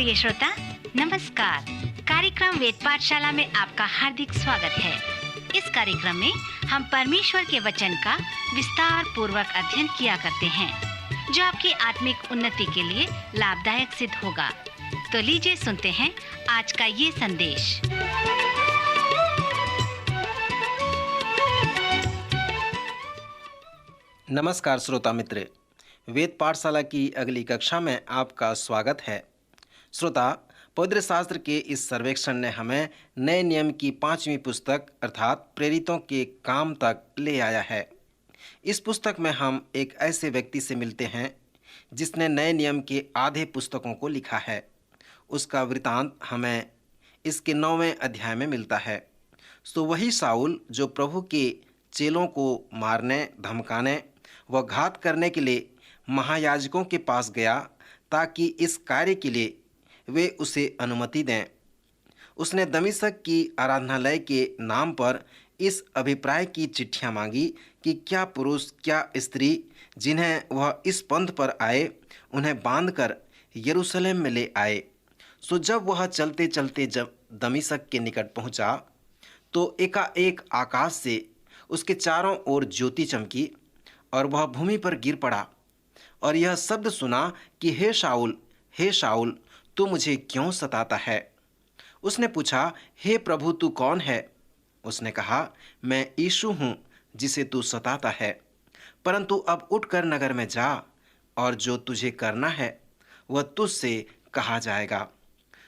प्रिय श्रोता, नमस्कार। कार्यक्रम वेद पाठशाला में आपका हार्दिक स्वागत है। इस कार्यक्रम में हम परमेश्वर के वचन का विस्तार पूर्वक अध्ययन किया करते हैं, जो आपकी आत्मिक उन्नति के लिए लाभदायक सिद्ध होगा। तो लीजिए सुनते हैं आज का ये संदेश। नमस्कार श्रोता मित्र, वेद पाठशाला की अगली कक्षा में आपका स्वागत है। श्रोता, पवित्र शास्त्र के इस सर्वेक्षण ने हमें नए नियम की 5वीं पुस्तक अर्थात प्रेरितों के काम तक ले आया है। इस पुस्तक में हम एक ऐसे व्यक्ति से मिलते हैं जिसने नए नियम के आधे पुस्तकों को लिखा है। उसका वृतांत हमें इसके 9वें अध्याय में मिलता है। सो वही शाऊल जो प्रभु के चेलों को मारने, धमकाने व घात करने के लिए महायाजकों के पास गया ताकि इस कार्य के लिए वे उसे अनुमति दें। उसने दमिश्क की आराधनालय के नाम पर इस अभिप्राय की चिट्ठियां मांगी कि क्या पुरुष क्या स्त्री जिन्हें वह इस पंथ पर आए उन्हें बांधकर यरूशलेम में ले आए। सो जब वह चलते चलते जब दमिश्क के निकट पहुंचा तो एकाएक आकाश से उसके चारों ओर ज्योति चमकी और वह भूमि पर गिर पड़ा और यह शब्द सुना कि हे शाऊल, तू मुझे क्यों सताता है। उसने पूछा, हे प्रभु, तू कौन है? उसने कहा, मैं यीशु हूँ जिसे तू सताता है। परंतु अब उठकर नगर में जा और जो तुझे करना है वह तुझसे कहा जाएगा।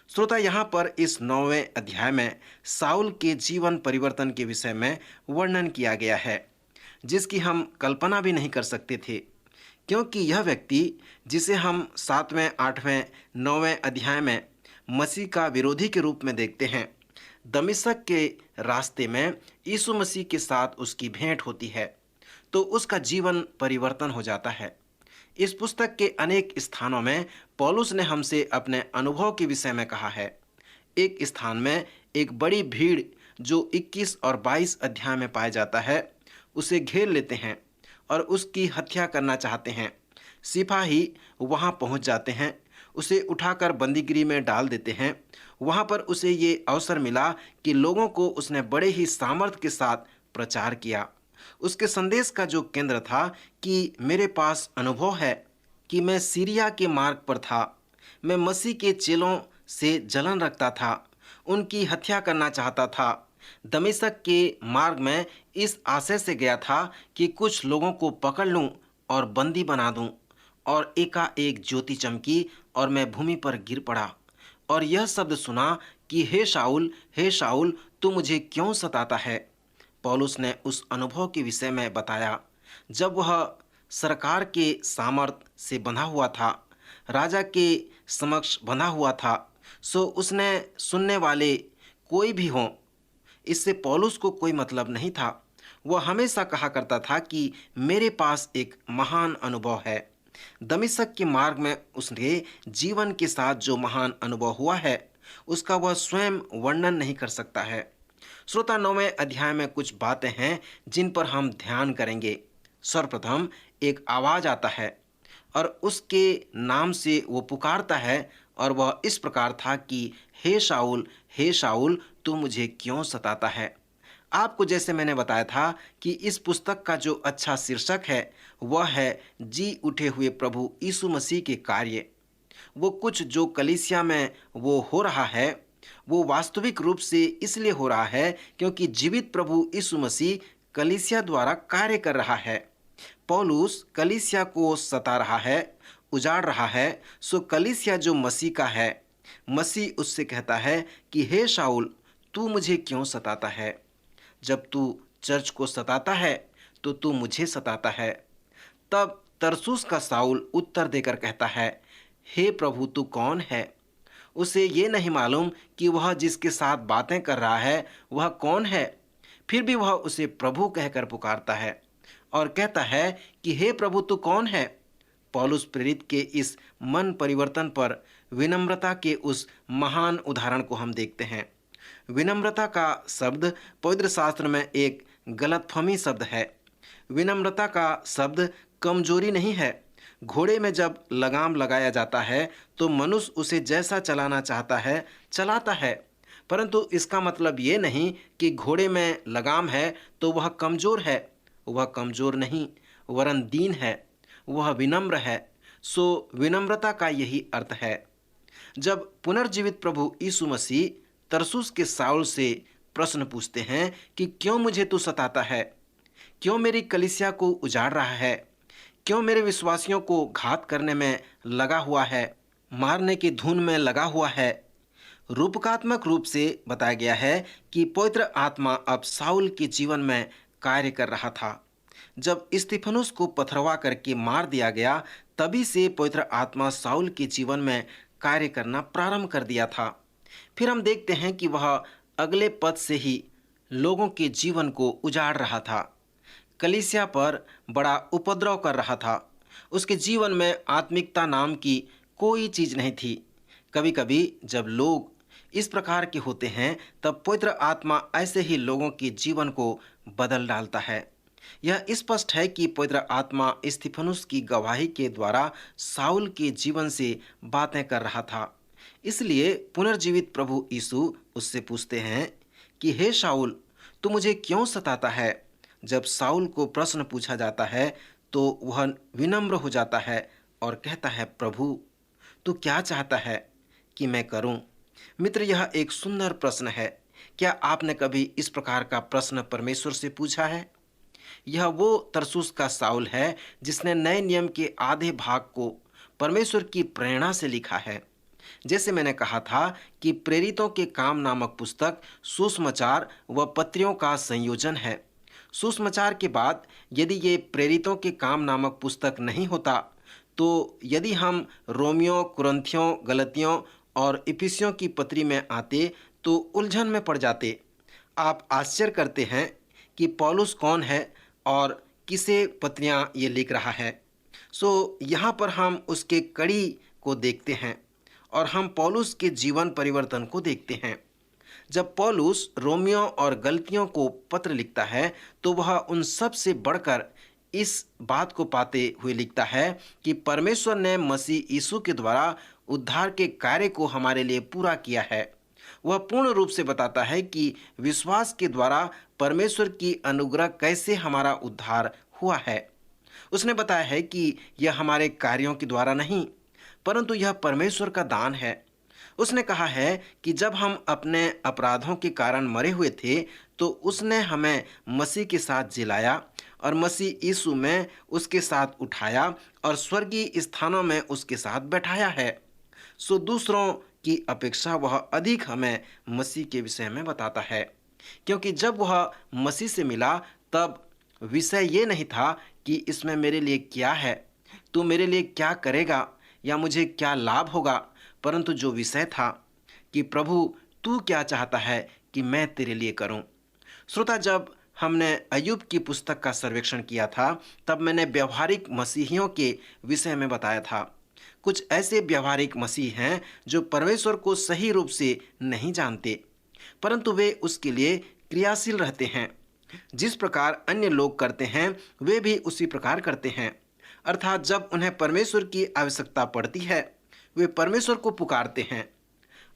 श्रोता, यहाँ पर इस 9वें अध्याय में शाऊल के जीवन परिवर्तन के विषय में वर्णन किया गया है, जिसकी हम कल्पना भी नहीं कर सकते थे, क्योंकि यह व्यक्ति जिसे हम 7वें, 8वें, 9वें अध्याय में मसीह का विरोधी के रूप में देखते हैं, दमिश्क के रास्ते में यीशु मसीह के साथ उसकी भेंट होती है तो उसका जीवन परिवर्तन हो जाता है। इस पुस्तक के अनेक स्थानों में पौलुस ने हमसे अपने अनुभव के विषय में कहा है। एक स्थान में एक बड़ी भीड़ जो 21 और 22 अध्याय में पाया जाता है उसे घेर लेते हैं और उसकी हत्या करना चाहते हैं। सिपाही वहां पहुंच जाते हैं, उसे उठाकर बंदीगृह में डाल देते हैं। वहां पर उसे ये अवसर मिला कि लोगों को उसने बड़े ही सामर्थ्य के साथ प्रचार किया। उसके संदेश का जो केंद्र था कि मेरे पास अनुभव है कि मैं सीरिया के मार्ग पर था, मैं मसीह के चेलों से जलन रखता था, उनकी हत्या करना चाहता था। दमिश्क के मार्ग में इस आशय से गया था कि कुछ लोगों को पकड़ लूं और बंदी बना दूं, और एकाएक ज्योति चमकी और मैं भूमि पर गिर पड़ा और यह शब्द सुना कि हे शाऊल, तू मुझे क्यों सताता है। पौलुस ने उस अनुभव के विषय में बताया जब वह सरकार के सामर्थ्य से बंधा हुआ था, राजा के समक्ष बंधा हुआ था। सो उसने सुनने वाले कोई भी हों, इससे पौलुस को कोई मतलब नहीं था। वह हमेशा कहा करता था कि मेरे पास एक महान अनुभव है। दमिश्क के मार्ग में उसके जीवन के साथ जो महान अनुभव हुआ है उसका वह स्वयं वर्णन नहीं कर सकता है। श्रोता, 9वें अध्याय में कुछ बातें हैं जिन पर हम ध्यान करेंगे। सर्वप्रथम एक आवाज आता है और उसके नाम से वो पुकारता है और वह इस प्रकार था कि हे शाऊल, तू मुझे क्यों सताता है। आपको जैसे मैंने बताया था कि इस पुस्तक का जो अच्छा शीर्षक है वह है जी उठे हुए प्रभु यीशु मसीह के कार्य। वो कुछ जो कलीसिया में वो हो रहा है वो वास्तविक रूप से इसलिए हो रहा है क्योंकि जीवित प्रभु यीशु मसीह कलीसिया द्वारा कार्य कर रहा है। पौलुस कलीसिया को सता रहा है, उजाड़ रहा है। सो कलीसिया जो मसीह का है, मसीह उससे कहता है कि हे शाऊल, तू मुझे क्यों सताता है। जब तू चर्च को सताता है तो तू मुझे सताता है। तब तरसुस का शाऊल उत्तर देकर कहता है, हे प्रभु, तू कौन है। उसे ये नहीं मालूम कि वह जिसके साथ बातें कर रहा है वह कौन है, फिर भी वह उसे प्रभु कहकर पुकारता है और कहता है कि हे प्रभु, तू कौन है। पौलुस प्रेरित के इस मन परिवर्तन पर विनम्रता के उस महान उदाहरण को हम देखते हैं। विनम्रता का शब्द पवित्र शास्त्र में एक गलतफहमी शब्द है। विनम्रता का शब्द कमजोरी नहीं है, घोड़े में जब लगाम लगाया जाता है तो मनुष्य उसे जैसा चलाना चाहता है चलाता है, परंतु इसका मतलब ये नहीं कि घोड़े में लगाम है तो वह कमजोर है। वह कमजोर नहीं, वरन दीन है, वह विनम्र है। सो विनम्रता का यही अर्थ है। जब पुनर्जीवित प्रभु यीशु मसीह तरसुस के साउल से प्रश्न पूछते हैं कि क्यों मुझे तू सताता है, क्यों मेरी कलीसिया को उजाड़ रहा है, क्यों मेरे विश्वासियों को घात करने में लगा हुआ है, मारने की धुन में लगा हुआ है, रूपकात्मक रूप से बताया गया है कि पवित्र आत्मा अब साउल के जीवन में कार्य कर रहा था। जब स्तिफनुस को पथरवा करके मार दिया गया, तभी से पवित्र आत्मा साउल के जीवन में कार्य करना प्रारंभ कर दिया था। फिर हम देखते हैं कि वह अगले पद से ही लोगों के जीवन को उजाड़ रहा था, कलीसिया पर बड़ा उपद्रव कर रहा था। उसके जीवन में आत्मिकता नाम की कोई चीज नहीं थी। कभी कभी जब लोग इस प्रकार के होते हैं तब पवित्र आत्मा ऐसे ही लोगों के जीवन को बदल डालता है। यह स्पष्ट है कि पवित्र आत्मा स्तिफनुस की गवाही के द्वारा साउल के जीवन से बातें कर रहा था। इसलिए पुनर्जीवित प्रभु यीशु उससे पूछते हैं कि हे शाऊल, तू मुझे क्यों सताता है। जब साउल को प्रश्न पूछा जाता है तो वह विनम्र हो जाता है और कहता है, प्रभु तू क्या चाहता है कि मैं करूं। मित्र, यह एक सुंदर प्रश्न है। क्या आपने कभी इस प्रकार का प्रश्न परमेश्वर से पूछा है? यह वो तरसुस का साउल है जिसने नए नियम के आधे भाग को परमेश्वर की प्रेरणा से लिखा है। जैसे मैंने कहा था कि प्रेरितों के काम नामक पुस्तक सुसमाचार व पत्रियों का संयोजन है। सुसमाचार के बाद यदि ये प्रेरितों के काम नामक पुस्तक नहीं होता तो यदि हम रोमियो, कुरिन्थियों, गलतियों और इफिसियों की पत्री में आते तो उलझन में पड़ जाते। आप आश्चर्य करते हैं कि पौलुस कौन है और किसे पत्रियां ये लिख रहा है। यहाँ पर हम उसके कड़ी को देखते हैं और हम पौलुस के जीवन परिवर्तन को देखते हैं। जब पौलुस रोमियो और गलतियों को पत्र लिखता है तो वह उन सब से बढ़कर इस बात को पाते हुए लिखता है कि परमेश्वर ने मसीह यीशु के द्वारा उद्धार के कार्य को हमारे लिए पूरा किया है। वह पूर्ण रूप से बताता है कि विश्वास के द्वारा परमेश्वर की अनुग्रह कैसे हमारा उद्धार हुआ है। उसने बताया है कि यह हमारे कार्यों के द्वारा नहीं, परंतु यह परमेश्वर का दान है। उसने कहा है कि जब हम अपने अपराधों के कारण मरे हुए थे तो उसने हमें मसीह के साथ जिलाया और मसीह यीशु में उसके साथ उठाया और स्वर्गीय स्थानों में उसके साथ बैठाया है। दूसरों की अपेक्षा वह अधिक हमें मसीह के विषय में बताता है, क्योंकि जब वह मसीह से मिला तब विषय ये नहीं था कि इसमें मेरे लिए क्या है, तू मेरे लिए क्या करेगा या मुझे क्या लाभ होगा, परंतु जो विषय था कि प्रभु तू क्या चाहता है कि मैं तेरे लिए करूं। श्रोता, जब हमने अय्यूब की पुस्तक का सर्वेक्षण किया था तब मैंने व्यवहारिक मसीहियों के विषय में बताया था। कुछ ऐसे व्यवहारिक मसीह हैं जो परमेश्वर को सही रूप से नहीं जानते, परंतु वे उसके लिए क्रियाशील रहते हैं। जिस प्रकार अन्य लोग करते हैं वे भी उसी प्रकार करते हैं, अर्थात जब उन्हें परमेश्वर की आवश्यकता पड़ती है वे परमेश्वर को पुकारते हैं।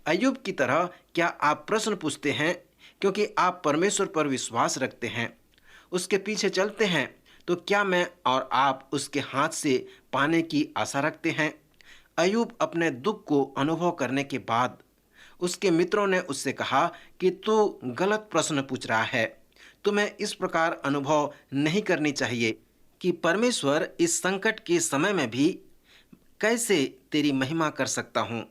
अय्यूब की तरह क्या आप प्रश्न पूछते हैं क्योंकि आप परमेश्वर पर विश्वास रखते हैं, उसके पीछे चलते हैं, तो क्या मैं और आप उसके हाथ से पाने की आशा रखते हैं? अय्यूब अपने दुख को अनुभव करने के बाद उसके मित्रों ने उससे कहा कि तू गलत प्रश्न पूछ रहा है, तुम्हें इस प्रकार अनुभव नहीं करनी चाहिए कि परमेश्वर इस संकट के समय में भी कैसे तेरी महिमा कर सकता हूँ।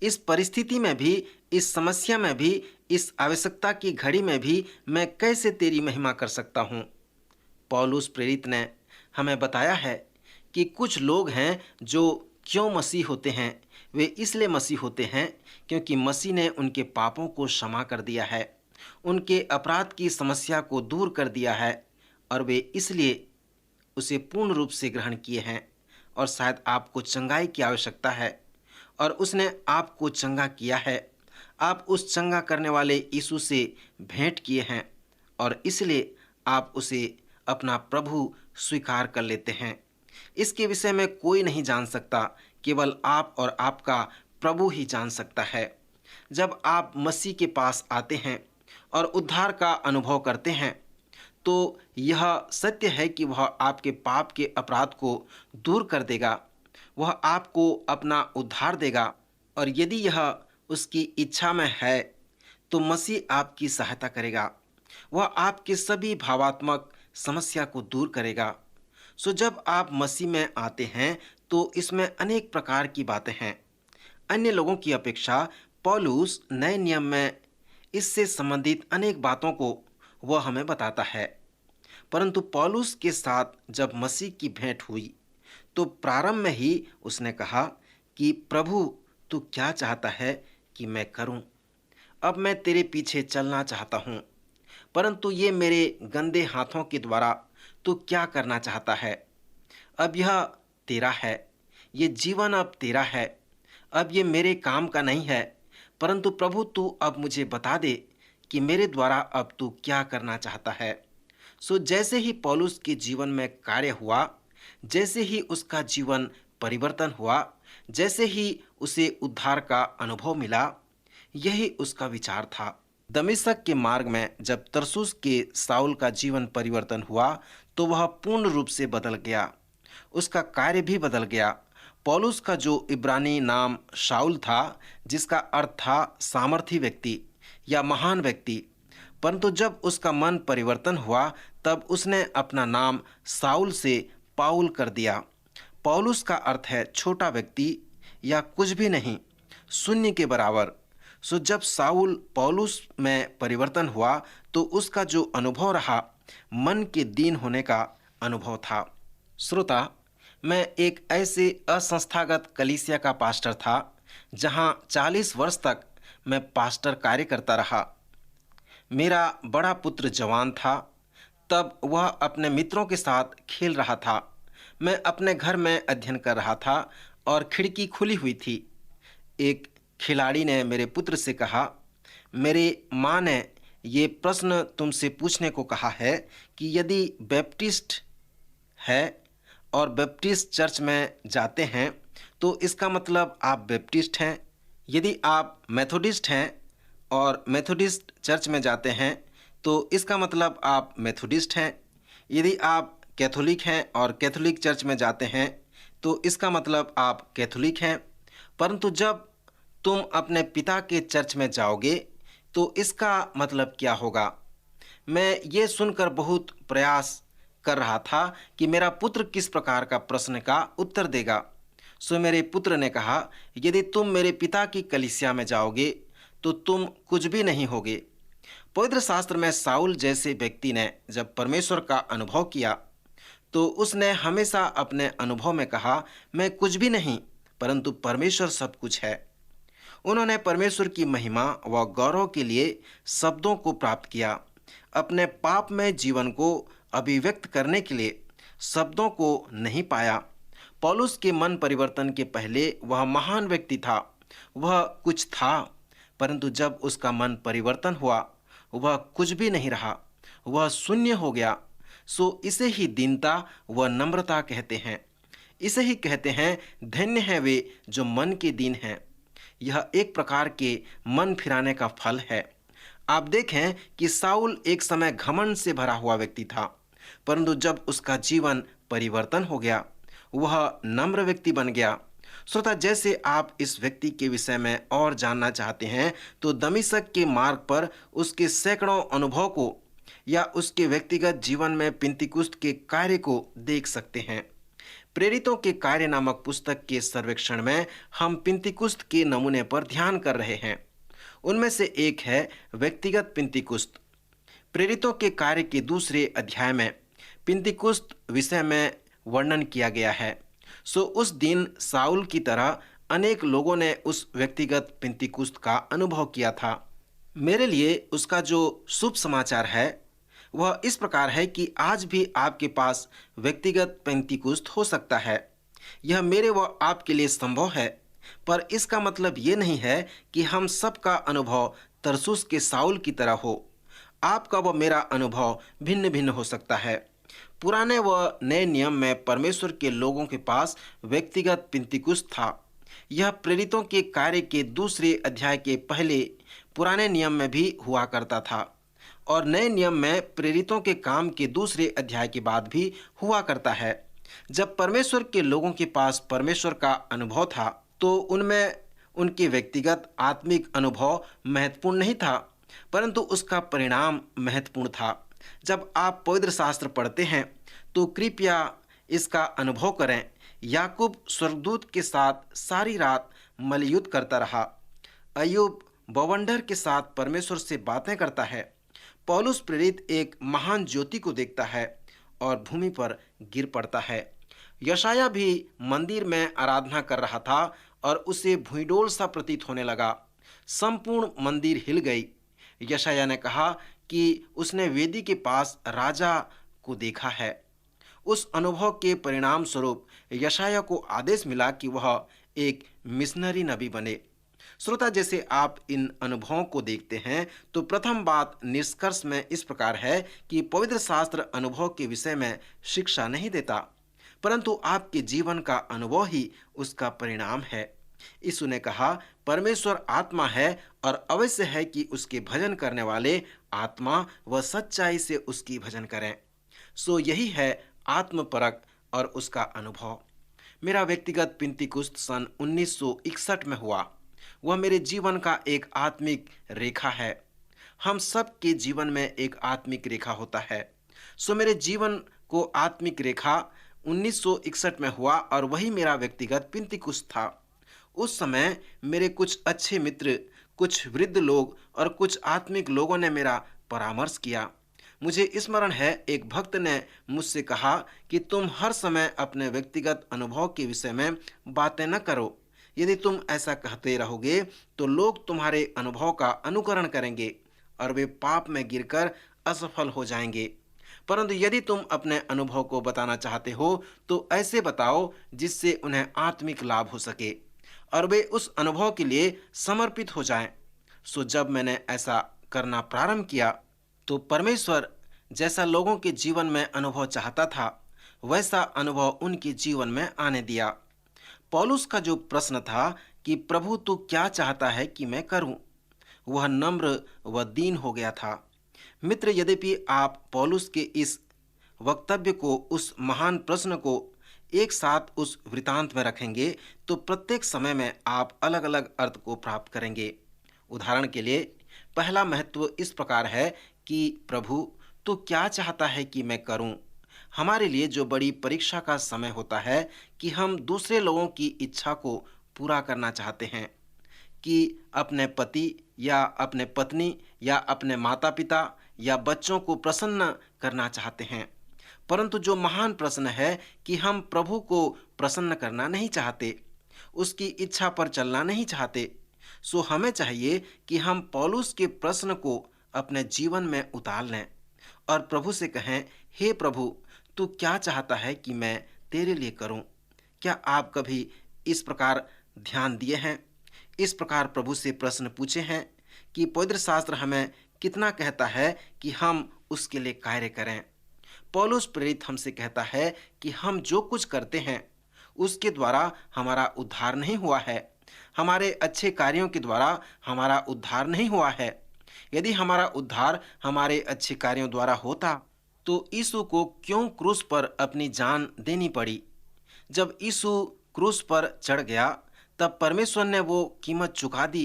इस परिस्थिति में भी, इस समस्या में भी, इस आवश्यकता की घड़ी में भी मैं कैसे तेरी महिमा कर सकता हूँ। पौलुस प्रेरित ने हमें बताया है कि कुछ लोग हैं जो क्यों मसीह होते हैं। वे इसलिए मसीह होते हैं क्योंकि मसीह ने उनके पापों को क्षमा कर दिया है, उनके अपराध की समस्या को दूर कर दिया है और वे इसलिए उसे पूर्ण रूप से ग्रहण किए हैं। और शायद आपको चंगाई की आवश्यकता है और उसने आपको चंगा किया है। आप उस चंगा करने वाले यीशु से भेंट किए हैं और इसलिए आप उसे अपना प्रभु स्वीकार कर लेते हैं। इसके विषय में कोई नहीं जान सकता, केवल आप और आपका प्रभु ही जान सकता है। जब आप मसीह के पास आते हैं और उद्धार का अनुभव करते हैं, तो यह सत्य है कि वह आपके पाप के अपराध को दूर कर देगा। वह आपको अपना उद्धार देगा, और यदि यह उसकी इच्छा में है तो मसीह आपकी सहायता करेगा। वह आपके सभी भावात्मक समस्या को दूर करेगा। सो जब आप मसीह में आते हैं तो इसमें अनेक प्रकार की बातें हैं। अन्य लोगों की अपेक्षा पौलुस नए नियम में इससे संबंधित अनेक बातों को वह हमें बताता है। परंतु पौलुस के साथ जब मसीह की भेंट हुई तो प्रारंभ में ही उसने कहा कि प्रभु, तू क्या चाहता है कि मैं करूं? अब मैं तेरे पीछे चलना चाहता हूं, परंतु ये मेरे गंदे हाथों के द्वारा तू क्या करना चाहता है? अब यह तेरा है, ये जीवन अब तेरा है। अब ये मेरे काम का नहीं है, परंतु प्रभु तू अब मुझे बता दे कि मेरे द्वारा अब तू क्या करना चाहता है। सो जैसे ही पौलुस के जीवन में कार्य हुआ, जैसे ही उसका जीवन परिवर्तन हुआ, जैसे ही उसे उद्धार का अनुभव मिला, यही उसका विचार था। दमिश्क के मार्ग में जब तरसुस के साउल का जीवन परिवर्तन हुआ तो वह पूर्ण रूप से बदल गया। उसका कार्य भी बदल गया। पौलुस का जो इब्रानी नाम शाऊल था, जिसका अर्थ था सामर्थी व्यक्ति या महान व्यक्ति, परंतु जब उसका मन परिवर्तन हुआ तब उसने अपना नाम साउल से पाउल कर दिया। पौलुस का अर्थ है छोटा व्यक्ति या कुछ भी नहीं, शून्य के बराबर। सो जब साउल पौलुस में परिवर्तन हुआ तो उसका जो अनुभव रहा, मन के दीन होने का अनुभव था। श्रोता, मैं एक ऐसे असंस्थागत कलीसिया का पास्टर था जहां 40 वर्ष तक मैं पास्टर कार्य करता रहा। मेरा बड़ा पुत्र जवान था, तब वह अपने मित्रों के साथ खेल रहा था। मैं अपने घर में अध्ययन कर रहा था और खिड़की खुली हुई थी। एक खिलाड़ी ने मेरे पुत्र से कहा, मेरे माँ ने ये प्रश्न तुमसे पूछने को कहा है कि यदि बैप्टिस्ट है और बैप्टिस्ट चर्च में जाते हैं तो इसका मतलब आप बैप्टिस्ट हैं। यदि आप मेथोडिस्ट हैं और मेथोडिस्ट चर्च में जाते हैं तो इसका मतलब आप मेथोडिस्ट हैं। यदि आप कैथोलिक हैं और कैथोलिक चर्च में जाते हैं तो इसका मतलब आप कैथोलिक हैं। परंतु जब तुम अपने पिता के चर्च में जाओगे तो इसका मतलब क्या होगा? मैं ये सुनकर बहुत प्रयास कर रहा था कि मेरा पुत्र किस प्रकार का प्रश्न का उत्तर देगा। सो मेरे पुत्र ने कहा, यदि तुम मेरे पिता की कलीसिया में जाओगे तो तुम कुछ भी नहीं होगे। पवित्र शास्त्र में साउल जैसे व्यक्ति ने जब परमेश्वर का अनुभव किया तो उसने हमेशा अपने अनुभव में कहा, मैं कुछ भी नहीं, परंतु परमेश्वर सब कुछ है। उन्होंने परमेश्वर की महिमा व गौरव के लिए शब्दों को प्राप्त किया। अपने पापमय जीवन को अभिव्यक्त करने के लिए शब्दों को नहीं पाया। पौलुस के मन परिवर्तन के पहले वह महान व्यक्ति था, वह कुछ था, परंतु जब उसका मन परिवर्तन हुआ वह कुछ भी नहीं रहा, वह शून्य हो गया। सो इसे ही दीनता व नम्रता कहते हैं। इसे ही कहते हैं, धन्य है वे जो मन के दीन हैं। यह एक प्रकार के मन फिराने का फल है। आप देखें कि साउल एक समय घमंड से भरा हुआ व्यक्ति था, परंतु जब उसका जीवन परिवर्तन हो गया वह नम्र व्यक्ति बन गया। श्रोता, जैसे आप इस व्यक्ति के विषय में और जानना चाहते हैं तो दमिश्क के मार्ग पर उसके सैकड़ों अनुभव को या उसके व्यक्तिगत जीवन में पिंतीकुस्त के कार्य को देख सकते हैं। प्रेरितों के कार्य नामक पुस्तक के सर्वेक्षण में हम पिंतीकुस्त के नमूने पर ध्यान कर रहे हैं। उनमें से एक है व्यक्तिगत पिंतीकुस्त। प्रेरितों के कार्य के दूसरे अध्याय में पिंतीकुस्त विषय में वर्णन किया गया है। सो उस दिन साउल की तरह अनेक लोगों ने उस व्यक्तिगत पिंतीकुस्त का अनुभव किया था। मेरे लिए उसका जो शुभ समाचार है वह इस प्रकार है कि आज भी आपके पास व्यक्तिगत पेंतिकुस्त हो सकता है। यह मेरे व आपके लिए संभव है, पर इसका मतलब ये नहीं है कि हम सबका अनुभव तरसुस के साउल की तरह हो। आपका व मेरा अनुभव भिन्न भिन्न हो सकता है। पुराने व नए नियम में परमेश्वर के लोगों के पास व्यक्तिगत पिंतीकुस्त था। यह प्रेरितों के कार्य के दूसरे अध्याय के पहले पुराने नियम में भी हुआ करता था और नए नियम में प्रेरितों के काम के दूसरे अध्याय के बाद भी हुआ करता है। जब परमेश्वर के लोगों के पास परमेश्वर का अनुभव था तो उनमें उनके व्यक्तिगत आत्मिक अनुभव महत्वपूर्ण नहीं था, परंतु उसका परिणाम महत्वपूर्ण था। जब आप पवित्र शास्त्र पढ़ते हैं तो कृपया इसका अनुभव करें। याकूब स्वर्गदूत के साथ सारी रात मल्लयुद्ध करता रहा। अय्यूब बवंडर के साथ परमेश्वर से बातें करता है। पौलुस प्रेरित एक महान ज्योति को देखता है और भूमि पर गिर पड़ता है। यशाया भी मंदिर में आराधना कर रहा था और उसे भूइंडोल सा प्रतीत होने लगा। संपूर्ण मंदिर हिल गई। यशाया ने कहा कि उसने वेदी के पास राजा को देखा है। उस अनुभव के परिणाम स्वरूप यशाया को आदेश मिला कि वह एक मिशनरी नबी बने। श्रोता, जैसे आप इन अनुभवों को देखते हैं तो प्रथम बात निष्कर्ष में इस प्रकार है कि पवित्र शास्त्र अनुभव के विषय में शिक्षा नहीं देता, परंतु आपके जीवन का अनुभव ही उसका परिणाम है। यीशु ने कहा, परमेश्वर आत्मा है और अवश्य है कि उसके भजन करने वाले आत्मा व सच्चाई से उसकी भजन करें। सो यही है आत्मपरख और उसका अनुभव। मेरा व्यक्तिगत पिंतीकुस्त सन 1961 में हुआ। वह मेरे जीवन का एक आत्मिक रेखा है। हम सब के जीवन में एक आत्मिक रेखा होता है। सो मेरे जीवन को आत्मिक रेखा 1961 में हुआ और वही मेरा व्यक्तिगत पिंतीकुस्त था। उस समय मेरे कुछ अच्छे मित्र, कुछ वृद्ध लोग और कुछ आत्मिक लोगों ने मेरा परामर्श किया। मुझे स्मरण है, एक भक्त ने मुझसे कहा कि तुम हर समय अपने व्यक्तिगत अनुभव के विषय में बातें न करो। यदि तुम ऐसा कहते रहोगे तो लोग तुम्हारे अनुभव का अनुकरण करेंगे और वे पाप में गिरकर असफल हो जाएंगे। परंतु यदि तुम अपने अनुभव को बताना चाहते हो तो ऐसे बताओ जिससे उन्हें आत्मिक लाभ हो सके और वे उस अनुभव के लिए समर्पित हो जाएं। सो जब मैंने ऐसा करना प्रारंभ किया तो परमेश्वर जैसा लोगों के जीवन में अनुभव चाहता था वैसा अनुभव उनके जीवन में आने दिया। पौलुस का जो प्रश्न था कि प्रभु तू क्या चाहता है कि मैं करूं, वह नम्र व दीन हो गया था। मित्र, यद्यपि आप पौलुस के इस वक्तव्य को, उस महान प्रश्न को एक साथ उस वृतांत में रखेंगे तो प्रत्येक समय में आप अलग अलग अर्थ को प्राप्त करेंगे। उदाहरण के लिए, पहला महत्व इस प्रकार है कि प्रभु तू क्या चाहता है कि मैं करूं। हमारे लिए जो बड़ी परीक्षा का समय होता है कि हम दूसरे लोगों की इच्छा को पूरा करना चाहते हैं, कि अपने पति या अपने पत्नी या अपने माता पिता या बच्चों को प्रसन्न करना चाहते हैं। परंतु जो महान प्रश्न है कि हम प्रभु को प्रसन्न करना नहीं चाहते, उसकी इच्छा पर चलना नहीं चाहते। सो हमें चाहिए कि हम पौलुस के प्रश्न को अपने जीवन में उतार लें और प्रभु से कहें, हे प्रभु तू क्या चाहता है कि मैं तेरे लिए करूं। क्या आप कभी इस प्रकार ध्यान दिए हैं, इस प्रकार प्रभु से प्रश्न पूछे हैं कि पवित्र शास्त्र हमें कितना कहता है कि हम उसके लिए कार्य करें। पौलुस प्रेरित हमसे कहता है कि हम जो कुछ करते हैं उसके द्वारा हमारा उद्धार नहीं हुआ है, हमारे अच्छे कार्यों के द्वारा हमारा उद्धार नहीं हुआ है। यदि हमारा उद्धार हमारे अच्छे कार्यों द्वारा होता तो यीशु को क्यों क्रूस पर अपनी जान देनी पड़ी। जब यीशु क्रूस पर चढ़ गया तब परमेश्वर ने वो कीमत चुका दी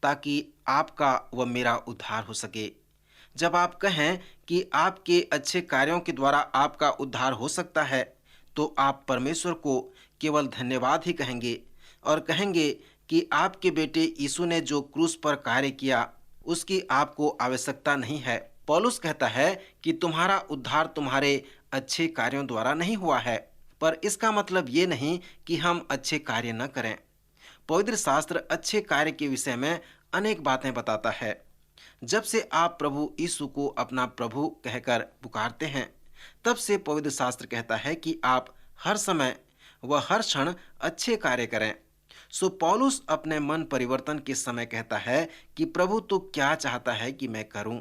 ताकि आपका व मेरा उद्धार हो सके। जब आप कहें कि आपके अच्छे कार्यों के द्वारा आपका उद्धार हो सकता है तो आप परमेश्वर को केवल धन्यवाद ही कहेंगे और कहेंगे कि आपके बेटे यीशु ने जो क्रूस पर कार्य किया उसकी आपको आवश्यकता नहीं है। पौलुस कहता है कि तुम्हारा उद्धार तुम्हारे अच्छे कार्यों द्वारा नहीं हुआ है, पर इसका मतलब ये नहीं कि हम अच्छे कार्य न करें। पवित्र शास्त्र अच्छे कार्य के विषय में अनेक बातें बताता है। जब से आप प्रभु यीशु को अपना प्रभु कहकर पुकारते हैं तब से पवित्र शास्त्र कहता है कि आप हर समय व हर क्षण अच्छे कार्य करें। सो पौलुस अपने मन परिवर्तन के समय कहता है कि प्रभु तू क्या चाहता है कि मैं करूं।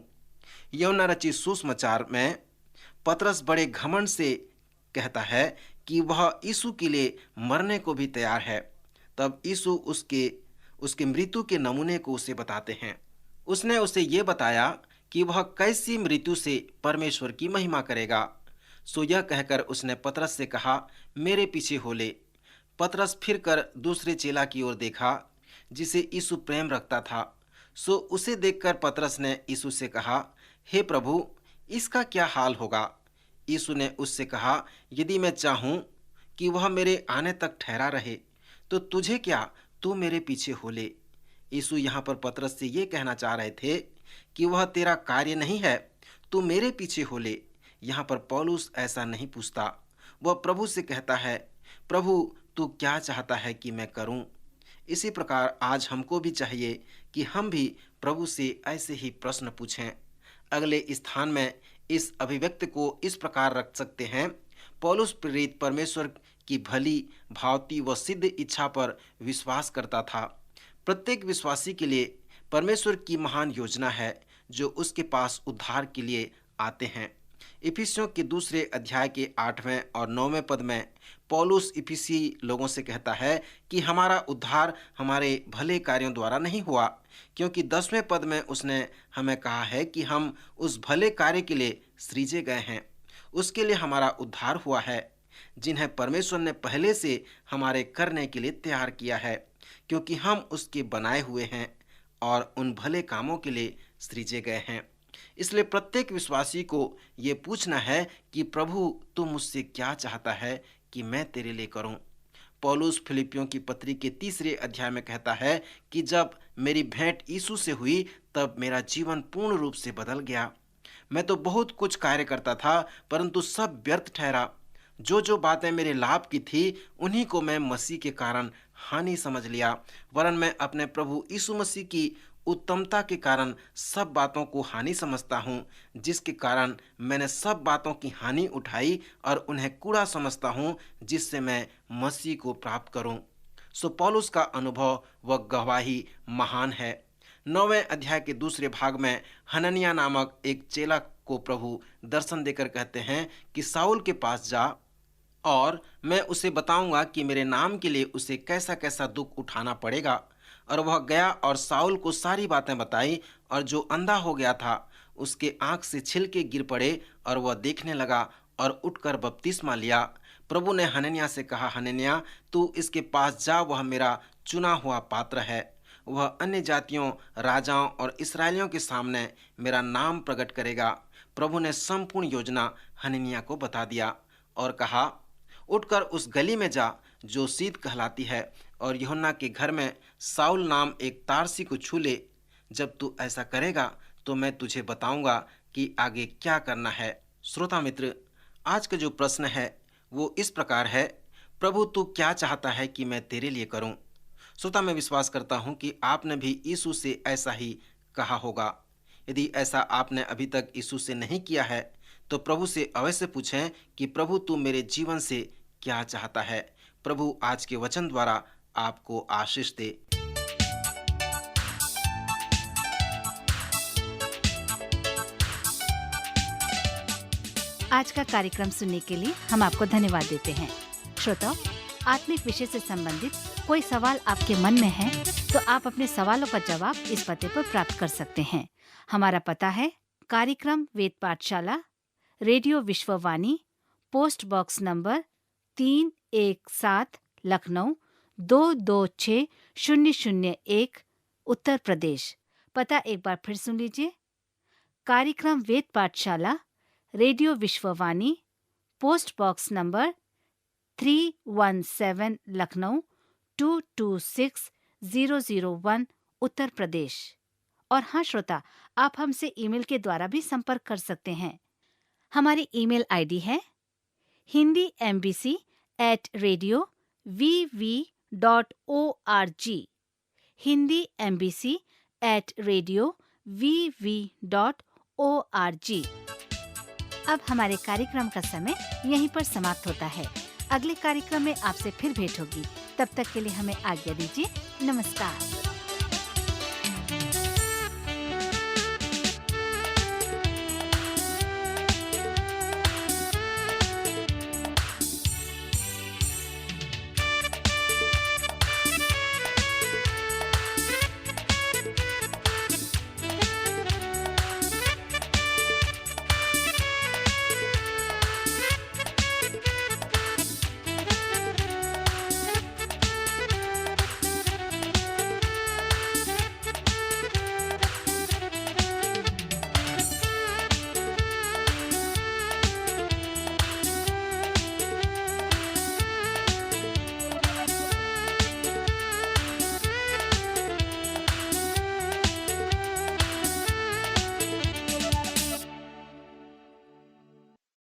यूहन्ना रचित सुसमाचार में पतरस बड़े घमंड से कहता है कि वह यीशु के लिए मरने को भी तैयार है। तब यीशु उसके मृत्यु के नमूने को उसे बताते हैं। उसने उसे ये बताया कि वह कैसी मृत्यु से परमेश्वर की महिमा करेगा। सो यह कहकर उसने पतरस से कहा, मेरे पीछे हो ले। पतरस फिर कर दूसरे चेला की ओर देखा जिसे यीशु प्रेम रखता था। सो उसे देखकर पतरस ने यीशु से कहा, हे प्रभु, इसका क्या हाल होगा? यीशु ने उससे कहा, यदि मैं चाहूं कि वह मेरे आने तक ठहरा रहे तो तुझे क्या, तू मेरे पीछे हो ले। यीशु यहाँ पर पतरस से ये कहना चाह रहे थे कि वह तेरा कार्य नहीं है, तू मेरे पीछे हो ले। यहाँ पर पौलुस ऐसा नहीं पूछता, वह प्रभु से कहता है, प्रभु तू क्या चाहता है कि मैं करूं? इसी प्रकार आज हमको भी चाहिए कि हम भी प्रभु से ऐसे ही प्रश्न पूछें। अगले स्थान में इस अभिव्यक्ति को इस प्रकार रख सकते हैं, पौलुस प्रेरित परमेश्वर की भली भावती व सिद्ध इच्छा पर विश्वास करता था। प्रत्येक विश्वासी के लिए परमेश्वर की महान योजना है जो उसके पास उद्धार के लिए आते हैं। इफिसियों के दूसरे अध्याय के 8वें और 9वें पद में पौलुस इफिसी लोगों से कहता है कि हमारा उद्धार हमारे भले कार्यों द्वारा नहीं हुआ, क्योंकि 10वें पद में उसने हमें कहा है कि हम उस भले कार्य के लिए सृजे गए हैं। उसके लिए हमारा उद्धार हुआ है जिन्हें परमेश्वर ने पहले से हमारे करने के लिए तैयार किया है, क्योंकि हम उसके बनाए हुए हैं और उन भले कामों के लिए सृजे गए हैं। इसलिए प्रत्येक विश्वासी को ये पूछना है कि प्रभु तू मुझसे क्या चाहता है कि मैं तेरे लिए करूं। पौलुस फिलिपियों की पत्री के 3 अध्याय में कहता है कि जब मेरी भेंट यीशु से हुई तब मेरा जीवन पूर्ण रूप से बदल गया। मैं तो बहुत कुछ कार्य करता था परंतु सब व्यर्थ ठहरा। जो बातें मेरे लाभ की थी उन्हीं को मैं मसीह के कारण हानि समझ लिया, वरन मैं अपने प्रभु यीशु मसीह की उत्तमता के कारण सब बातों को हानि समझता हूँ, जिसके कारण मैंने सब बातों की हानि उठाई और उन्हें कूड़ा समझता हूँ, जिससे मैं मसीह को प्राप्त करूँ। सो पौलुस का अनुभव व गवाही महान है। 9वें अध्याय के दूसरे भाग में हनन्याह नामक एक चेला को प्रभु दर्शन देकर कहते हैं कि साउल के पास जा और मैं उसे बताऊंगा कि मेरे नाम के लिए उसे कैसा कैसा दुख उठाना पड़ेगा। और वह गया और साउल को सारी बातें बताई, और जो अंधा हो गया था उसके आंख से छिलके गिर पड़े और वह देखने लगा और उठकर बपतिस्मा लिया। प्रभु ने हनन्याह से कहा, हनन्याह तू इसके पास जा, वह मेरा चुना हुआ पात्र है। वह अन्य जातियों, राजाओं और इस्राएलियों के सामने मेरा नाम प्रकट करेगा। प्रभु ने संपूर्ण योजना हनन्याह को बता दिया और कहा, उठकर उस गली में जा जो सीध कहलाती है और यूहन्ना के घर में साउल नाम एक तारसी को छू ले। जब तू ऐसा करेगा तो मैं तुझे बताऊंगा कि आगे क्या करना है। श्रोता मित्र, आज का जो प्रश्न है वो इस प्रकार है, प्रभु तू क्या चाहता है कि मैं तेरे लिए करूं? श्रोता, मैं विश्वास करता हूं कि आपने भी यीशु से ऐसा ही कहा होगा। यदि ऐसा आपने अभी तक यीशु से नहीं किया है तो प्रभु से अवश्य पूछें कि प्रभु तू मेरे जीवन से क्या चाहता है। प्रभु आज के वचन द्वारा आपको आशीष दे। आज का कार्यक्रम सुनने के लिए हम आपको धन्यवाद देते हैं। श्रोताओ, आत्मिक विषय से संबंधित कोई सवाल आपके मन में है तो आप अपने सवालों का जवाब इस पते पर प्राप्त कर सकते हैं। हमारा पता है कार्यक्रम Ved Pathshala, radio Vishwavani, post box number 317 Lucknow 226001 Uttar Pradesh. पता एक बार फिर सुन लीजिए, कार्यक्रम Ved Pathshala, radio Vishwavani, post box number 317 Lucknow 226001 Uttar Pradesh. और हाँ श्रोता, आप हमसे ईमेल के द्वारा भी संपर्क कर सकते हैं। हमारी ईमेल आईडी है hindiembassy@radio.vv.org, hindiembassy@radio.vv.org। अब हमारे कार्यक्रम का समय यहीं पर समाप्त होता है। अगले कार्यक्रम में आपसे फिर भेंट होगी। तब तक के लिए हमें आज्ञा दीजिए। नमस्कार।